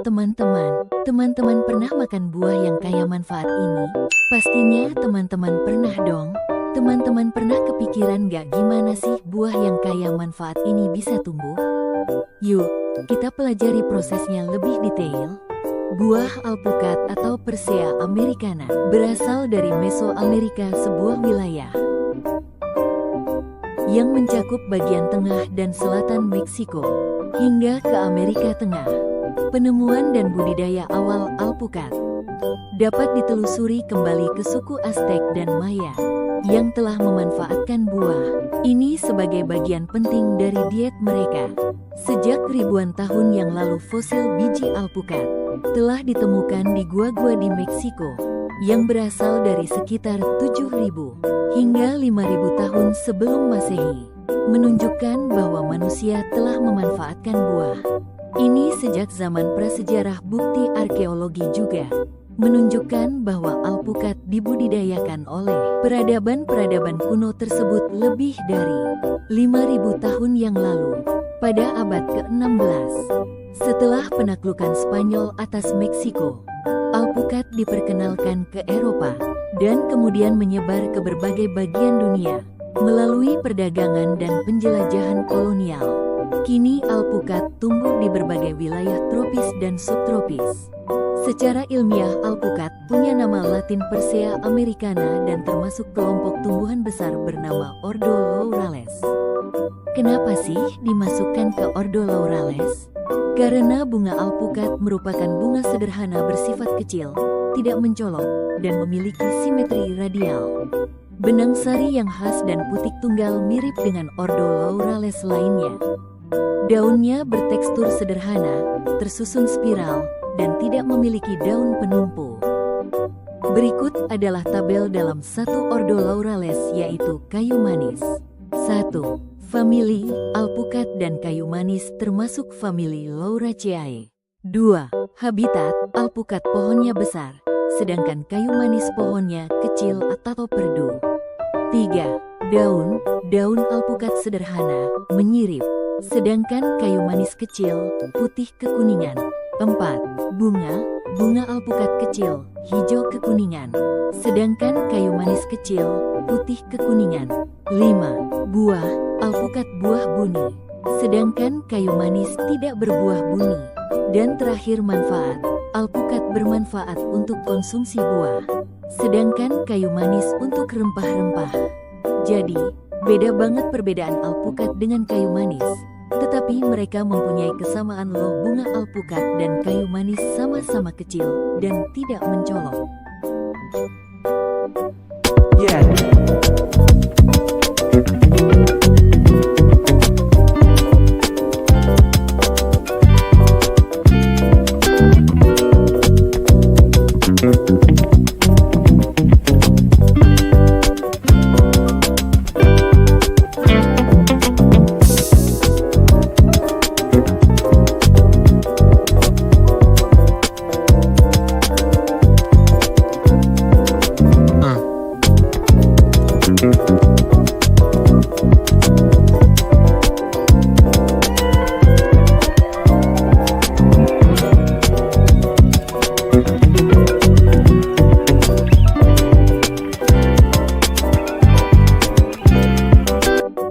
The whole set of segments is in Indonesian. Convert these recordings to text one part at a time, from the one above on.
Teman-teman pernah makan buah yang kaya manfaat ini? Pastinya teman-teman pernah dong. Teman-teman pernah kepikiran gak gimana sih buah yang kaya manfaat ini bisa tumbuh? Yuk, kita pelajari prosesnya lebih detail. Buah alpukat atau Persea americana berasal dari Mesoamerika, sebuah wilayah yang mencakup bagian tengah dan selatan Meksiko hingga ke Amerika Tengah. Penemuan dan budidaya awal alpukat dapat ditelusuri kembali ke suku Aztec dan Maya yang telah memanfaatkan buah ini sebagai bagian penting dari diet mereka. Sejak ribuan tahun yang lalu, fosil biji alpukat telah ditemukan di gua-gua di Meksiko yang berasal dari sekitar 7.000 hingga 5.000 tahun sebelum Masehi, menunjukkan bahwa manusia telah memanfaatkan buah ini sejak zaman prasejarah. Bukti arkeologi juga menunjukkan bahwa alpukat dibudidayakan oleh peradaban kuno tersebut lebih dari 5.000 tahun yang lalu, pada abad ke-16. Setelah penaklukan Spanyol atas Meksiko, alpukat diperkenalkan ke Eropa dan kemudian menyebar ke berbagai bagian dunia melalui perdagangan dan penjelajahan kolonial. Kini alpukat tumbuh di berbagai wilayah tropis dan subtropis. Secara ilmiah, alpukat punya nama Latin Persea americana dan termasuk kelompok tumbuhan besar bernama Ordo Laurales. Kenapa sih dimasukkan ke Ordo Laurales? Karena bunga alpukat merupakan bunga sederhana bersifat kecil, tidak mencolok, dan memiliki simetri radial. Benang sari yang khas dan putik tunggal mirip dengan Ordo Laurales lainnya. Daunnya bertekstur sederhana, tersusun spiral, dan tidak memiliki daun penumpu. Berikut adalah tabel dalam satu Ordo Laurales, yaitu kayu manis. 1. Famili alpukat dan kayu manis termasuk famili Lauraceae. 2. Habitat alpukat pohonnya besar, sedangkan kayu manis pohonnya kecil atau perdu. 3. Daun alpukat sederhana, menyirip, sedangkan kayu manis kecil, putih kekuningan. 4. Bunga alpukat kecil, hijau kekuningan, sedangkan kayu manis kecil, putih kekuningan. 5. Buah alpukat buah buni, sedangkan kayu manis tidak berbuah buni. Dan terakhir, manfaat alpukat bermanfaat untuk konsumsi buah, sedangkan kayu manis untuk rempah-rempah. Jadi, beda banget perbedaan alpukat dengan kayu manis. Tetapi mereka mempunyai kesamaan loh. Bunga alpukat dan kayu manis sama-sama kecil dan tidak mencolok.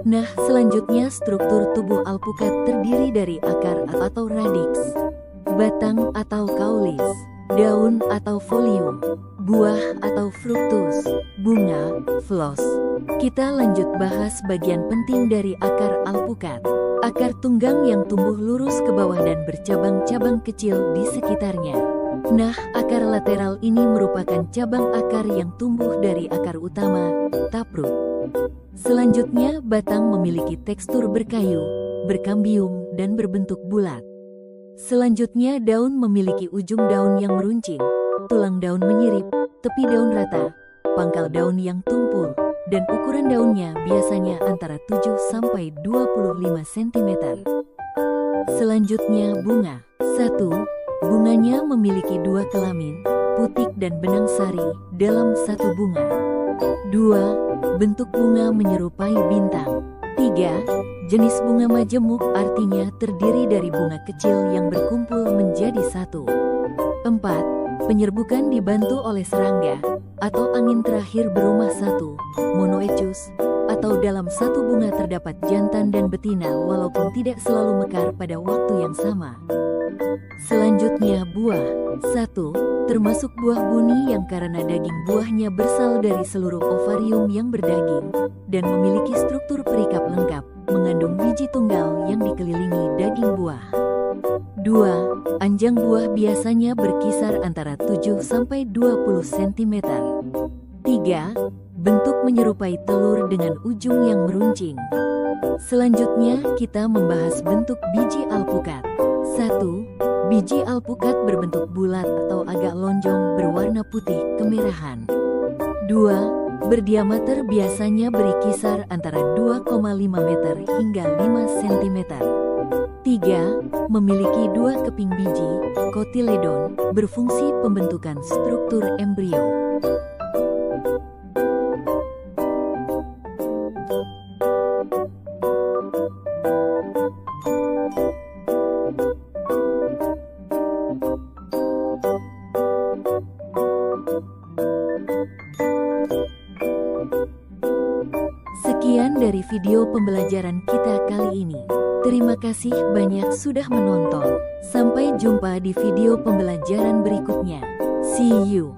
Nah, selanjutnya struktur tubuh alpukat terdiri dari akar atau radix, batang atau caulis, daun atau folium, buah atau fructus, bunga, floss. Kita lanjut bahas bagian penting dari akar alpukat. Akar tunggang yang tumbuh lurus ke bawah dan bercabang-cabang kecil di sekitarnya. Nah, akar lateral ini merupakan cabang akar yang tumbuh dari akar utama, taproot. Selanjutnya, batang memiliki tekstur berkayu, berkambium, dan berbentuk bulat. Selanjutnya, daun memiliki ujung daun yang meruncing, tulang daun menyirip, tepi daun rata, pangkal daun yang tumpul, dan ukuran daunnya biasanya antara 7–25 cm. Selanjutnya, bunga. 1. Bunganya memiliki 2 kelamin, putik dan benang sari, dalam satu bunga. 2. Bentuk bunga menyerupai bintang. 3. Jenis bunga majemuk artinya terdiri dari bunga kecil yang berkumpul menjadi satu. 4. Penyerbukan dibantu oleh serangga atau angin terakhir berumah satu, monoecious, atau dalam satu bunga terdapat jantan dan betina walaupun tidak selalu mekar pada waktu yang sama. Selanjutnya buah. 1. Termasuk buah buni yang karena daging buahnya berasal dari seluruh ovarium yang berdaging dan memiliki struktur perikat lengkap, mengandung biji tunggal yang dikelilingi daging buah. 2. Anjang buah biasanya berkisar antara 7–20 cm. 3. Bentuk menyerupai telur dengan ujung yang meruncing. Selanjutnya kita membahas bentuk biji alpukat. 1. Biji alpukat berbentuk bulat atau agak lonjong berwarna putih kemerahan. 2. Berdiameter biasanya berkisar antara 2,5 meter hingga 5 cm. 3. Memiliki 2 keping biji, kotiledon, berfungsi pembentukan struktur embrio. Sekian dari video pembelajaran kita kali ini. Terima kasih banyak sudah menonton. Sampai jumpa di video pembelajaran berikutnya. See you.